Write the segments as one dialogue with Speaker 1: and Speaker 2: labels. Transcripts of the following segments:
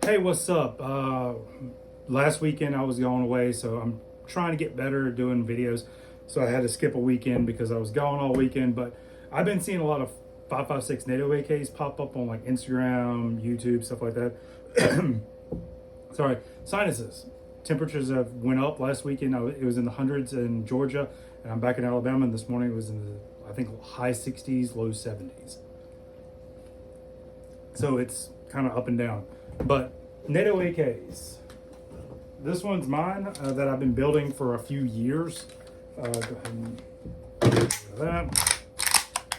Speaker 1: Hey, what's up? Last weekend I was going away, so I'm trying to get better at doing videos. So I had to skip a weekend because I was gone all weekend. But I've been seeing a lot of 5.56 NATO AKs pop up on like Instagram, YouTube, stuff like that. Sorry, sinuses. Temperatures have went up last weekend. It was in the hundreds in Georgia, and I'm back in Alabama. And this morning it was in the, I think, high 60s, low 70s. So it's kind of up and down. But NATO AKs. This one's mine that I've been building for a few years. Go ahead and do that.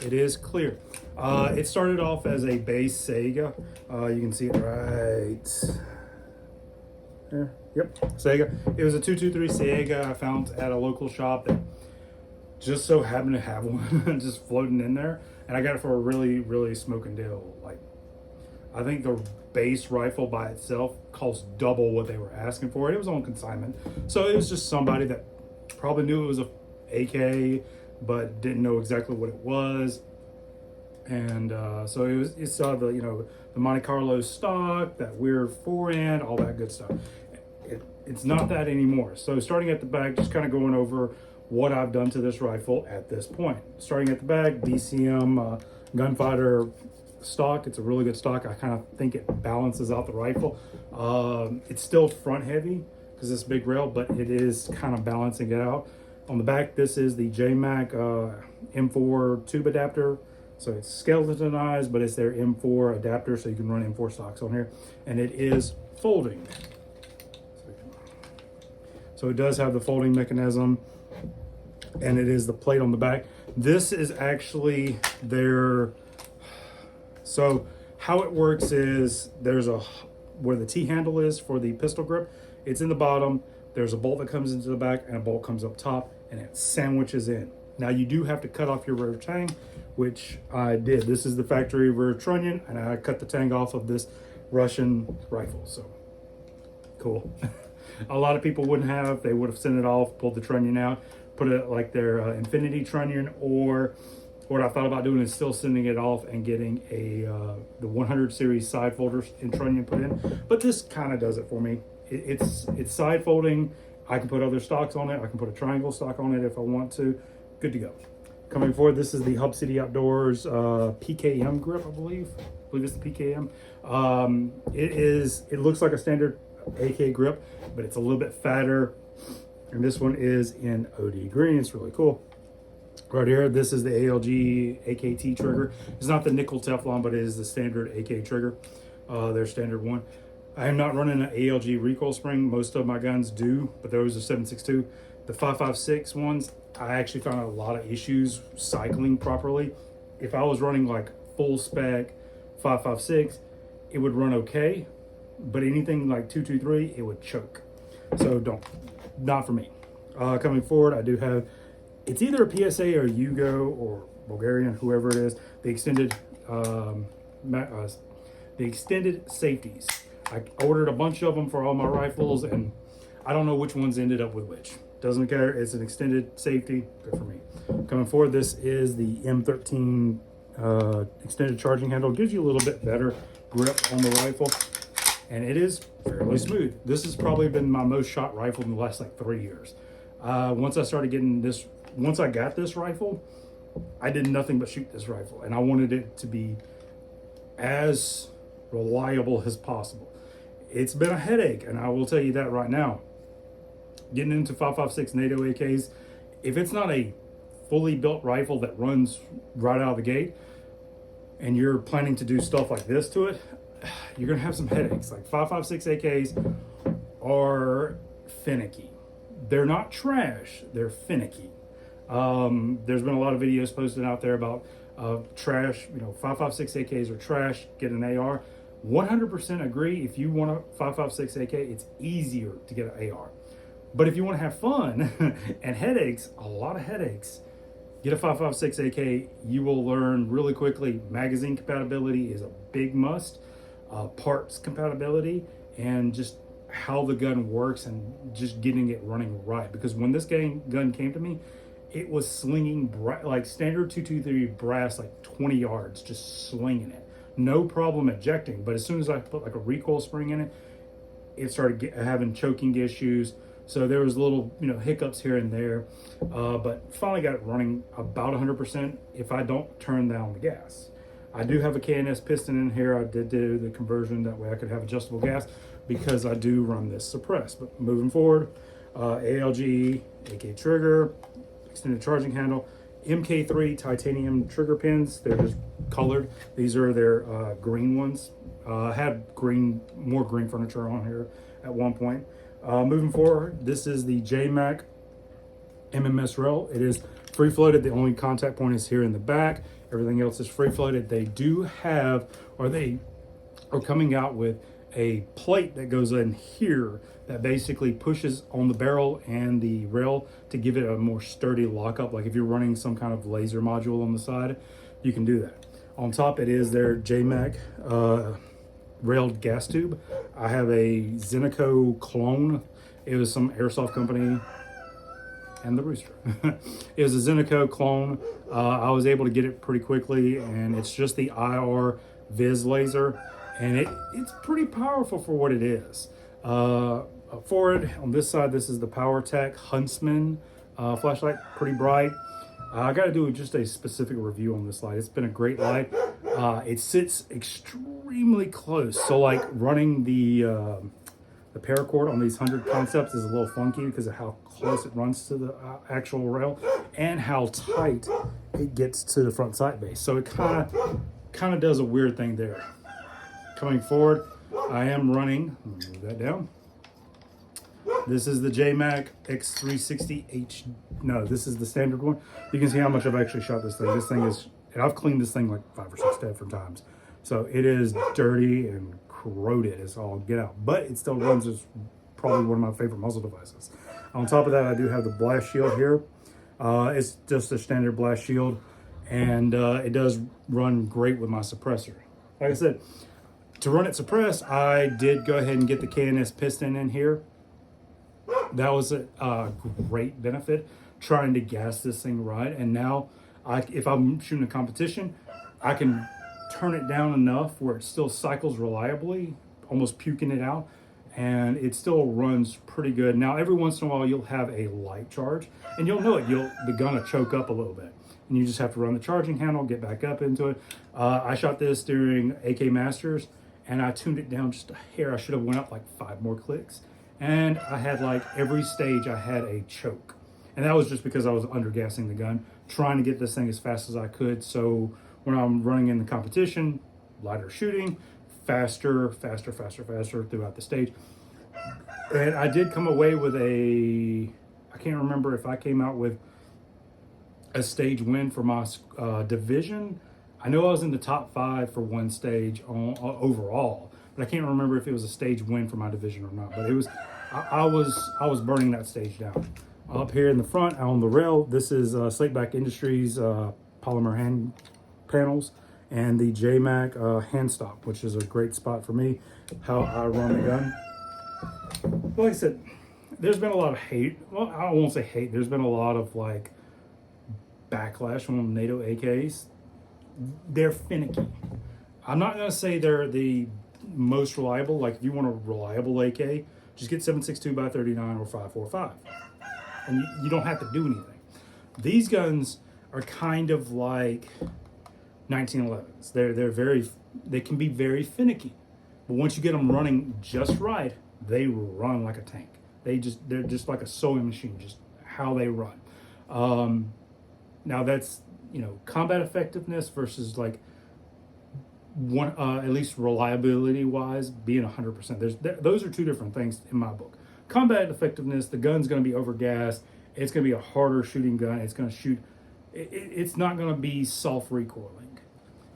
Speaker 1: It is clear. It started off as a base Sega. You can see it right there. Yep, Sega. It was a 223 Sega I found at a local shop that just so happened to have one just floating in there. And I got it for a really, really smoking deal. Like, I think the base rifle by itself cost double what they were asking for it. It was on consignment. So it was just somebody that probably knew it was a AK, but didn't know exactly what it was. And so it saw the, the Monte Carlo stock, that weird forend, all that good stuff. It's not that anymore. So starting at the back, just kind of going over what I've done to this rifle at this point. Starting at the back, DCM gunfighter stock. It's a really good stock. I kind of think it balances out the rifle. It's still front heavy because it's big rail, but it is kind of balancing it out. On the back, this is the JMac M4 tube adapter. So it's skeletonized, but it's their M4 adapter, so you can run M4 stocks on here. And it is folding. So it does have the folding mechanism, and it is the plate on the back. This is actually their... So how it works is there's where the T-handle is for the pistol grip, it's in the bottom. There's a bolt that comes into the back and a bolt comes up top, and it sandwiches in. Now you do have to cut off your rear tang, which I did. This is the factory rear trunnion, and I cut the tang off of this Russian rifle. So cool. A lot of people wouldn't have. They would have sent it off, pulled the trunnion out, put it like their Finicky trunnion, or what I thought about doing is still sending it off and getting the 100 series side folders in trunnion put in. But this kind of does it for me. It's side folding. I can put other stocks on it. I can put a triangle stock on it if I want to. Good to go. Coming forward, this is the Hub City Outdoors PKM grip, I believe. I believe it's the PKM. It looks like a standard AK grip, but it's a little bit fatter. And this one is in OD green. It's really cool. Right here, this is the ALG AKT trigger. It's not the nickel Teflon, but it is the standard AK trigger, their standard one. I am not running an ALG recoil spring. Most of my guns do, but those are 7.62. The 5.56 ones, I actually found a lot of issues cycling properly. If I was running like full spec 5.56, it would run okay, but anything like 223, it would choke. So not for me. Coming forward, I do have, it's either a PSA or Yugo or Bulgarian, whoever it is, the extended safeties. I ordered a bunch of them for all my rifles, and I don't know which ones ended up with which. Doesn't care. It's an extended safety. Good for me. Coming forward, this is the M13 extended charging handle. Gives you a little bit better grip on the rifle, and it is fairly smooth. This has probably been my most shot rifle in the last like 3 years. Once I got this rifle, I did nothing but shoot this rifle, and I wanted it to be as reliable as possible. It's been a headache, and I will tell you that right now. Getting into 5.56 NATO AKs, if it's not a fully built rifle that runs right out of the gate, and you're planning to do stuff like this to it, you're gonna have some headaches. Like 5.56 AKs are finicky. They're not trash, they're finicky. There's been a lot of videos posted out there about trash, 5.56 AKs are trash, get an AR. 100% agree. If you want a 5.56 AK, it's easier to get an AR. But if you want to have fun and headaches, a lot of headaches, get a 5.56 AK. You will learn really quickly. Magazine compatibility is a big must. Parts compatibility, and just how the gun works, and just getting it running right. Because when this gun came to me, it was slinging like standard 223 brass, like 20 yards, just slinging it. no problem ejecting. But as soon as I put like a recoil spring in it, it started having choking issues. So there was little, hiccups here and there, but finally got it running about 100% if I don't turn down the gas. I do have a K&S piston in here. I did do the conversion that way I could have adjustable gas because I do run this suppressed. But moving forward, ALG, AK trigger, extended charging handle, MK3 titanium trigger pins. They're just colored. These are their green ones. I had more green furniture on here at one point. Moving forward, this is the JMac MMS rail. It is free floated. The only contact point is here in the back. Everything else is free floated. They do have, or they are coming out with a plate that goes in here that basically pushes on the barrel and the rail to give it a more sturdy lockup. Like if you're running some kind of laser module on the side, you can do that. On top, it is their JMac railed gas tube. I have a Zenico clone. It was some airsoft company, and the rooster. It was a Zenico clone. I was able to get it pretty quickly, and it's just the IR Viz laser, and it's pretty powerful for what it is. Forward on this side, this is the PowerTech Huntsman flashlight, pretty bright. I got to do just a specific review on this light. It's been a great light. It sits extremely close, so like running the paracord on these 100 concepts is a little funky because of how close it runs to the actual rail and how tight it gets to the front sight base. So it kind of does a weird thing there. Coming forward, I am running, move that down. This is the JMac X360H. No, this is the standard one. You can see how much I've actually shot this thing. This thing is, and I've cleaned this thing like 5 or 6 different times. So it is dirty and corroded as all get out, but it still runs as probably one of my favorite muzzle devices. On top of that, I do have the blast shield here. It's just a standard blast shield, and it does run great with my suppressor. Like I said, to run it suppressed, I did go ahead and get the K&S piston in here. That was a great benefit, trying to gas this thing right. And now, if I'm shooting a competition, I can turn it down enough where it still cycles reliably, almost puking it out, and it still runs pretty good. Now, every once in a while, you'll have a light charge, and you'll know it. The gun will choke up a little bit, and you just have to run the charging handle, get back up into it. I shot this during AK Masters, and I tuned it down just a hair. I should have went up like 5 more clicks. And I had like every stage I had a choke. And that was just because I was undergassing the gun, trying to get this thing as fast as I could. So when I'm running in the competition, lighter shooting, faster throughout the stage. And I did come away with I can't remember if I came out with a stage win for my division. I know I was in the top 5 for one stage overall, but I can't remember if it was a stage win for my division or not. But it was, I was burning that stage down. Up here in the front on the rail, this is Slateback Industries polymer hand panels and the JMac hand stop, which is a great spot for me, how I run the gun. Like I said, there's been a lot of hate. Well, I won't say hate. There's been a lot of like backlash on Nato AKs. They're finicky. I'm not going to say they're the most reliable. Like if you want a reliable AK, just get 7.62x39 or 5.45, and you don't have to do anything. These guns are kind of like 1911s. They can be very finicky, but once you get them running just right, they run like a tank. They're just like a sewing machine, just how they run. Now that's combat effectiveness versus like one at least reliability wise being 100%. Those are two different things in my book. Combat effectiveness, the gun's going to be overgassed. It's going to be a harder shooting gun. It's going to shoot. It's not going to be soft recoiling.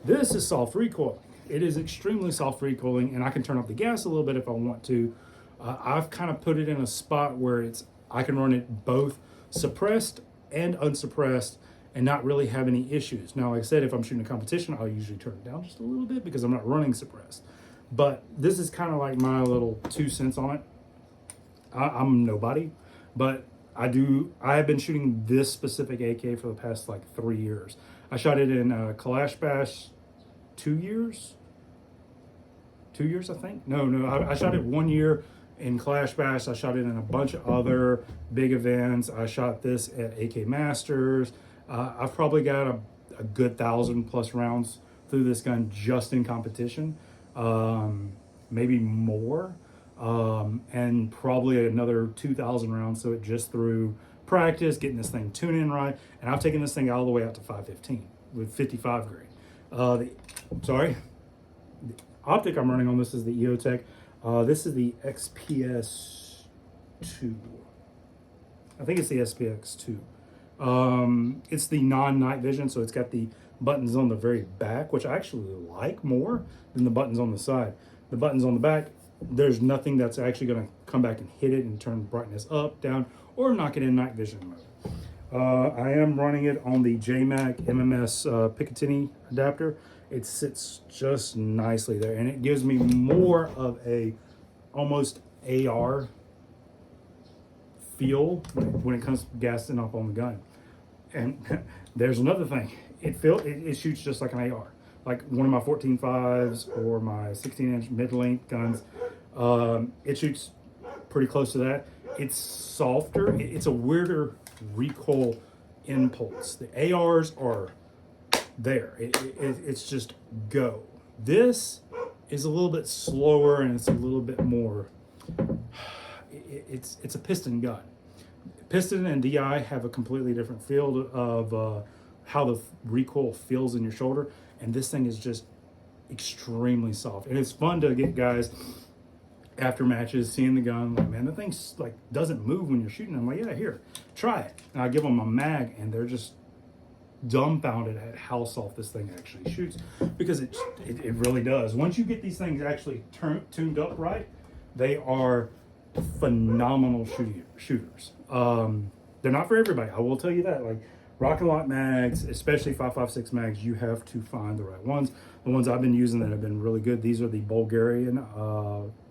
Speaker 1: This is soft recoiling. It is extremely soft recoiling, and I can turn up the gas a little bit if I want to. I've kind of put it in a spot where I can run it both suppressed and unsuppressed and not really have any issues. Now, like I said, if I'm shooting a competition, I'll usually turn it down just a little bit because I'm not running suppressed. But this is kind of like my little 2 cents on it. I'm nobody, but I have been shooting this specific AK for the past like 3 years. I shot it in Kalashnikov 2 years, 2 years, I think. No, I shot it 1 year in Clash Bash. I shot it in a bunch of other big events. I shot this at AK Masters. I've probably got a good 1,000+ rounds through this gun just in competition, maybe more, and probably another 2,000 rounds. So it just through practice, getting this thing tuned in right, and I've taken this thing all the way out to 515 with 55 grade. The optic I'm running on this is the EOTech. This is the XPS 2. I think it's the SPX 2. It's the non-night vision, so it's got the buttons on the very back, which I actually like more than the buttons on the side. The buttons on the back, there's nothing that's actually going to come back and hit it and turn brightness up, down, or knock it in night vision mode. I am running it on the JMac MMS Picatinny adapter. It sits just nicely there, and it gives me more of a almost AR feel when it comes to gassing up on the gun. And there's another thing. It shoots just like an AR. Like one of my 14.5s or my 16-inch mid-length guns. It shoots pretty close to that. It's softer. It's a weirder recoil impulse. The ARs are there. It's just go. This is a little bit slower, and it's a little bit more. It's a piston gun. Piston and DI have a completely different field of how the recoil feels in your shoulder, and this thing is just extremely soft. And it's fun to get guys after matches seeing the gun like, man, the thing's like doesn't move when you're shooting. I'm like, yeah, here, try it. And I give them a mag, and they're just dumbfounded at how soft this thing actually shoots, because it really does. Once you get these things actually tuned up right, they are phenomenal shooters. They're not for everybody, I will tell you that. Like Rock and Lock mags, especially 5.56 mags, you have to find the right ones. The ones I've been using that have been really good, these are the Bulgarian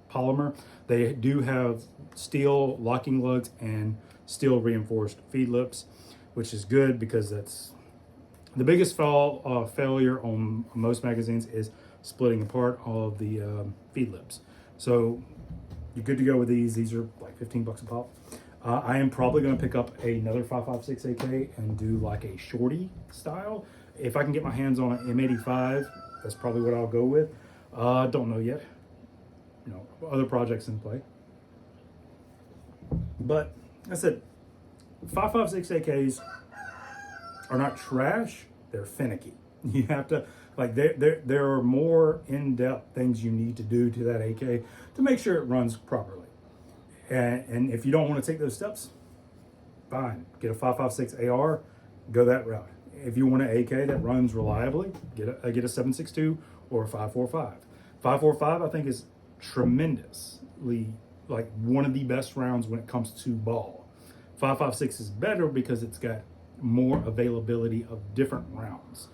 Speaker 1: polymer. They do have steel locking lugs and steel reinforced feed lips, which is good because that's the biggest failure on most magazines is splitting apart all of the feed lips. So you're good to go with these. These are like $15 a pop. I am probably going to pick up another 5.56 AK and do like a shorty style. If I can get my hands on an M85, that's probably what I'll go with. Don't know yet. You know, other projects in play. But I said, 5.56 AKs are not trash. They're finicky. You have to like there are more in-depth things you need to do to that AK to make sure it runs properly. And if you don't want to take those steps, fine. Get a 5.56 AR, go that route. If you want an AK that runs reliably, get a 7.62 or a 5.45. 5.45 I think is tremendously like one of the best rounds when it comes to ball. 5.56 is better because it's got more availability of different rounds.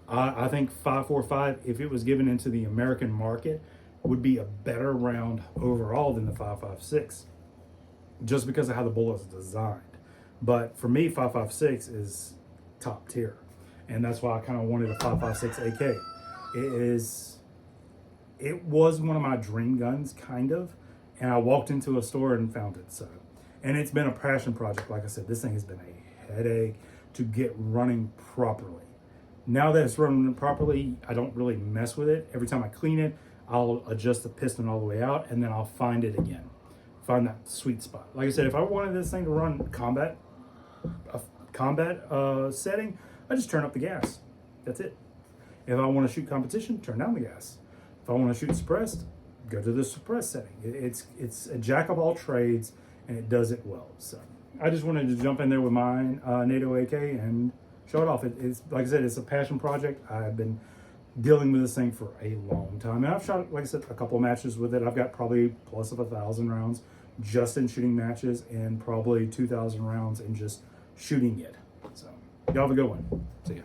Speaker 1: I think 5.45, if it was given into the American market, would be a better round overall than the 5.56, just because of how the bullet is designed. But for me, 5.56 is top tier, and that's why I kind of wanted a 5.56 AK. It was one of my dream guns, kind of, and I walked into a store and found it. So, and it's been a passion project. Like I said, this thing has been a headache to get running properly. Now that it's running properly, I don't really mess with it. Every time I clean it, I'll adjust the piston all the way out, and then I'll find it again. Find that sweet spot. Like I said, if I wanted this thing to run a combat setting, I just turn up the gas. That's it. If I want to shoot competition, turn down the gas. If I want to shoot suppressed, go to the suppressed setting. It's a jack of all trades, and it does it well. So I just wanted to jump in there with my Nato AK and show it off. It's like I said, it's a passion project. I've been dealing with this thing for a long time, and I've shot, like I said, a couple of matches with it. I've got probably plus of 1,000 rounds just in shooting matches, and probably 2,000 rounds in just shooting it. So y'all have a good one. See ya.